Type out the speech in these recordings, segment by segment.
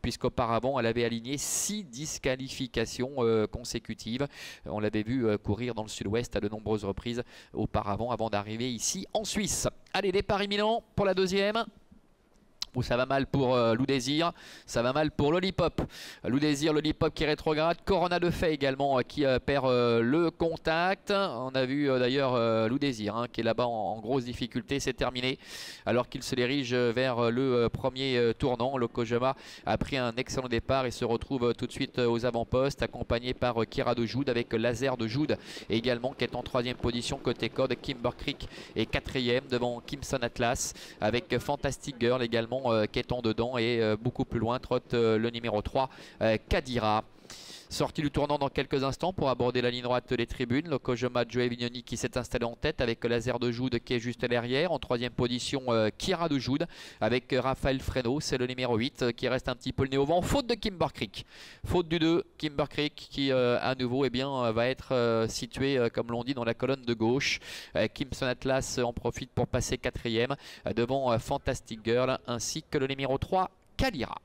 puisqu'auparavant elle avait aligné 6 disqualifications consécutives. On l'avait vu courir dans le sud-ouest à de nombreuses reprises auparavant avant d'arriver ici en Suisse. Allez, départ imminent pour la deuxième. Où ça va mal pour Loup Désir, ça va mal pour Lollipop. Loup Désir, Lollipop qui rétrograde, Corona de Fait également qui perd le contact. On a vu d'ailleurs Loup Désir qui est là-bas en grosse difficulté, c'est terminé. Alors qu'il se dirige vers le premier tournant, Lokojama a pris un excellent départ et se retrouve tout de suite aux avant-postes, accompagné par Kira de Jude avec Laser de Jude également qui est en 3e position côté code. Kimber Creek est 4e devant Kimson Atlas avec Fantastic Girl également qui est en dedans et beaucoup plus loin trotte le numéro 3 Kadira. Sortie du tournant dans quelques instants pour aborder la ligne droite des tribunes. Lokojama Joe Vignoni qui s'est installé en tête avec Laser de Jude qui est juste derrière. En 3e position, Kira de Jude avec Raphaël Freno. C'est le numéro 8 qui reste un petit peu le nez au vent. Faute de Kimber Creek. Faute du 2, Kimber Creek qui à nouveau va être situé comme l'on dit dans la colonne de gauche. Kimson Atlas en profite pour passer 4e devant Fantastic Girl ainsi que le numéro 3 Kadira.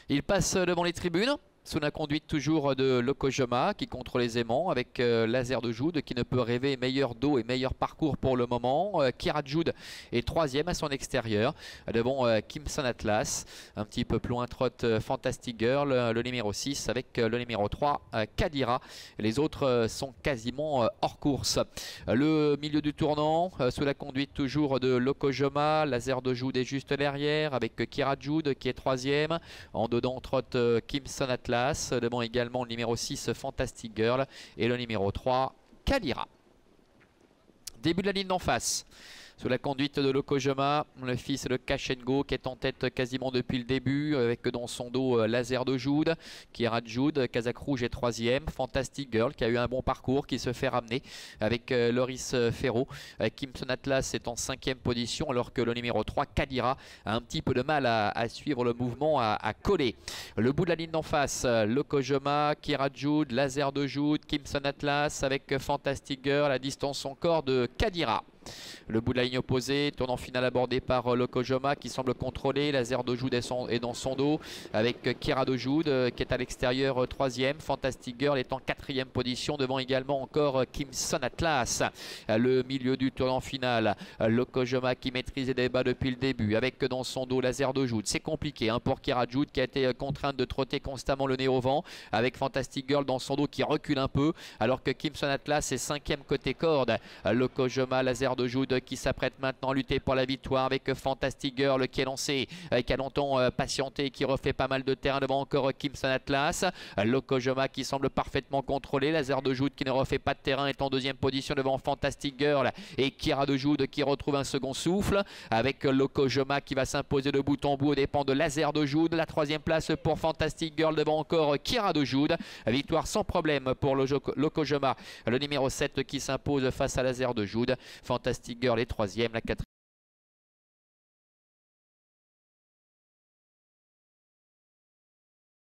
Il passe devant les tribunes. Sous la conduite toujours de Lokojama qui contrôle aisément avec Laser de Jude qui ne peut rêver meilleur dos et meilleur parcours pour le moment. Kira Jude est 3e à son extérieur devant Kimson Atlas. Un petit peu plus loin trotte Fantastic Girl, le numéro 6 avec le numéro 3 Kadira. Les autres sont quasiment hors course. Le milieu du tournant sous la conduite toujours de Lokojama. Laser de Jude est juste derrière avec Kira Jude qui est 3e. En dedans trotte Kimson Atlas. Devant également le numéro 6 Fantastic Girl et le numéro 3 Kadira. Début de la ligne d'en face. Sous la conduite de Lokojama, le fils de Kashengo qui est en tête quasiment depuis le début avec dans son dos Laser de Jude, Kira Jude, Kazakh Rouge est 3e, Fantastic Girl qui a eu un bon parcours qui se fait ramener avec Loris Ferro. Kimson Atlas est en 5e position alors que le numéro 3 Kadira a un petit peu de mal à suivre le mouvement, à coller. Le bout de la ligne d'en face, Lokojama, Kira Jude, Laser de Jude, Kimson Atlas avec Fantastic Girl à distance encore de Kadira. Le bout de la ligne opposée, tournant final abordé par Lokojama qui semble contrôler. Laser de Jude est dans son dos avec Kira de Jude qui est à l'extérieur 3e. Fantastic Girl est en 4e position devant également encore Kimson Atlas. Le milieu du tournant final, Lokojama qui maîtrise les débats depuis le début avec dans son dos Laser de Jude. C'est compliqué pour Kira Jude qui a été contrainte de trotter constamment le nez au vent avec Fantastic Girl dans son dos qui recule un peu alors que Kimson Atlas est 5e côté corde. Lokojama, Laser de Jude qui s'apprête maintenant à lutter pour la victoire avec Fantastic Girl qui est lancé, qui a longtemps patienté, qui refait pas mal de terrain devant encore Kimson Atlas. Lokojama qui semble parfaitement contrôlé. Laser de Jude qui ne refait pas de terrain est en 2e position devant Fantastic Girl et Kira de Jude qui retrouve un second souffle avec Lokojama qui va s'imposer de bout en bout aux dépens de Laser de Jude. La 3e place pour Fantastic Girl devant encore Kira de Jude. Victoire sans problème pour Lokojama, le numéro 7 qui s'impose face à Laser de Jude. Fantastic Girl est 3e, la